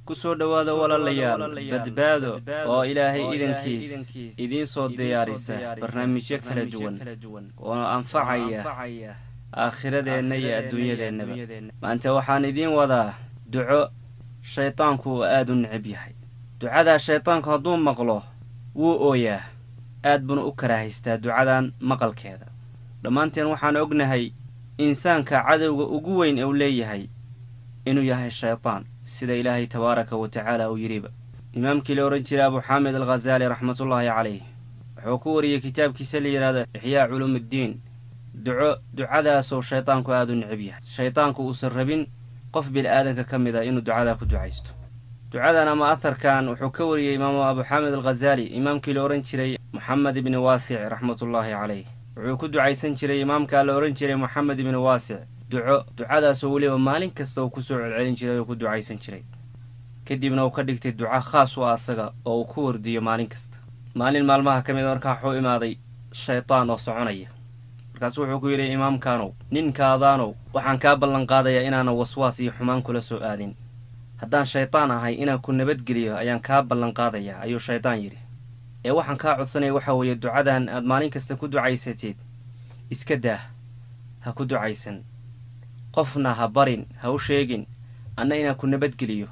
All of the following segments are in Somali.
kusoo dhawaada walaalayaal badbaado oo ilaahay idankiis idiin soo diyaarisa barnaamijyo kala duwan oo anfacaya aakhiradeenna iyo adduunyadeennaba. maanta waxaan idiin wadaa duco shaytaanku uu aad u necab yahay. ducadaa shaytaanku hadduu maqlo wuu ooyaa, aad buuna u karaahaystaa ducadan maqalkeeda. dhammaanteen waxaan ognahay insaanka cadowga ugu weyn uu leeyahay inuu yahay shaytaan, sida ilaahay tabaaraka wa tacaala uu yidhiba. imaamkii la odhan jiray abu xaamid alghazaali raxmatullaahi calayh wuxuu ku wariyey kitaabkiisa la yidhaahdo ixyaa culuumuddiin ducadaasoo shaytaanku aad u necab yahay. shaytaanku uusan rabin qof bil'aadanka ka mid a inuu ducadaa ku ducaysto. ducadan ama aharkan wuxuu ka wariyey imaamu abu xaamid alghazaali imaamkii la odhan jiray moxamed ibni waasic raxmatullaahi calayh. wuxuu ku ducaysan jiray imaamkaa la odhan jiray moxamed ibni waasic ducadaasoo weliba maalin kasta uu ku soo celcelin jiray oo ku ducaysan jiray. kadibna uu ka dhigtay duco khaas u ah asaga oo uu ku wardiyo maalin kasta. maalin maalmaha ka mid a markaa wuxuu imaaday shaytaan oo soconaya. markaasu wuxuu ku yidhi imaamkaanow, ninkaadaanow, waxaan kaa ballanqaadayaa inaanan waswaas iyo xumaan kula soo aadin. haddaan shaytaan ahay inaan ku nabadgeliyo ayaan kaa ballanqaadayaa ayuu shaytaan yidhi. ee waxaan kaa codsanaya waxa weeye ducadan aad maalin kasta ku ducaysatid iska daah, ha ku ducaysan, qofna ha barin, ha u sheegin, anna inaan ku nabadgeliyo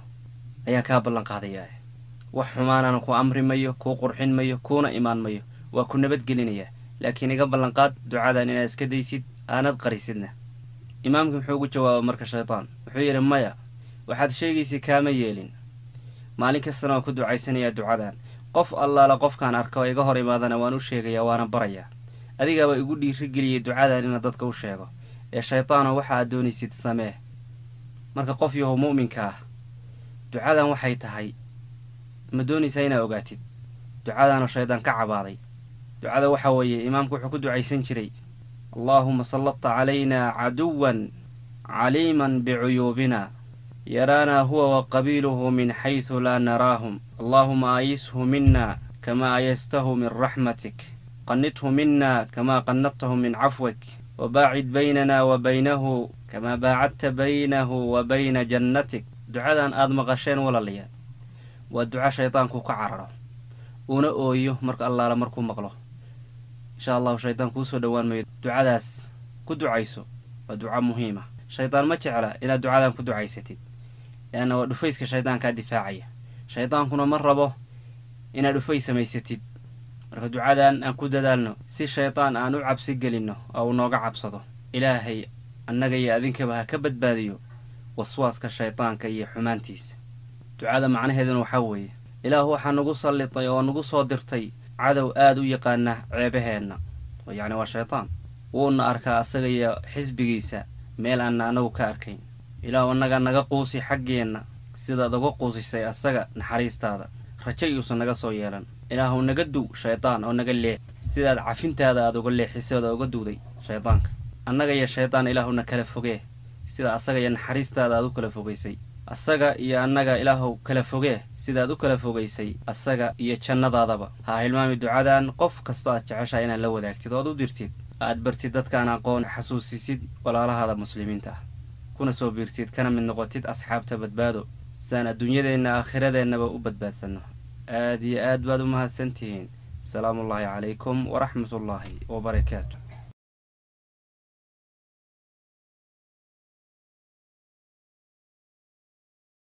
ayaan kaa ballanqaadayaa. wax xumaanana ku amri mayo, kuu qurxin mayo, kuuna imaan mayo, waa ku nabadgelinayaa. laakiin iga ballanqaad ducadan inaad iska daysid, aanad qarisidna. imaamkii muxuu ugu jawaaba marka shaytaan? wuxuu yidhi maya, waxaad sheegaysa kaama yeelin. maalin kastana waan ku ducaysanayaa ducadan. qof allaala qofkaan arka oo iga hor imaadana waan u sheegayaa, waana barayaa. adigaaba igu dhiirigeliyey ducadan inaad dadka u sheego. ee shaytaano waxa aad doonaysid samee. marka qof yahow mu'minka ah, ducadan waxay tahay ma doonaysaa inaad ogaatid. ducadaanoo shaydaan ka cabaaday. ducada waxa weeye imaamku wuxuu ku ducaysan jiray allaahuma salladta calaynaa caduwan caliiman bicuyuubina yaraanaa huwa wa qabiiluhu min xaysu laa naraahum allaahuma aayishu mina kamaa aayastahu min raxmatik qannidhu mina kamaa qannadtahu min cafwik wabaacid baynana wa baynahu kamaa baacadta baynahu wa bayna jannatik. ducadan aad maqasheen walaalayaal waa duco shaydaanku ka cararo uuna ooyo marka allaala markuu maqlo. insha allahu shaydaan kuu soo dhowaan mayo. ducadaas ku ducayso, waa duco muhiima. shaydaan ma jecla inaad ducadan ku ducaysatid, leanna waa dhufayska shaydaankaa difaacaya. shaydaankuna ma rabo inaad dhufays samaysatid. marka ducadan aan ku dadaalno si shaydaan aan u cabsi gelinno oo uu nooga cabsado. ilaahay annaga iyo adinkaba ha ka badbaadiyo waswaaska shaydaanka iyo xumaantiisa. ducada macnaheeduna waxaa weeye ilaah waxaa nagu sallitay oo nagu soo dirtay cadow aad u yaqaana ceebaheenna, yacni waa shaytaan. wuuna arkaa asaga iyo xisbigiisa meel aanna annagu ka arkayn. ilaahu annaga naga quusi xaggeenna sidaad uga quusisay asaga naxariistaada, rajo yuusan naga soo yeelan. ilaahu naga duw shaytaan oo naga leex sidaad cafintaada aad uga leexisay oo uga duwday shaydaanka. annaga iyo shaytaan ilaahuna kala fogee sida asaga iyo naxariistaada aad u kala fogaysay. asaga iyo annaga ilaahu kala fogee sidaad u kala fogaysay asaga iyo jannadaadaba. ha hilmaami ducadan qof kastoo aad jeceshahay inaad la wadaagtid ood u dirtid, aad bartid dadkaan aqoon, xasuusisid walaalahaada muslimiinta ah, kuna soo biirtid kana mid noqotid asxaabta badbaado sidaan adduunyadeenna aakhiradeennaba u badbaadsanno. aad iyo aad baad u mahadsantihiin. salaamullaahi calaykum waraxmatullaahi wabarakaatu.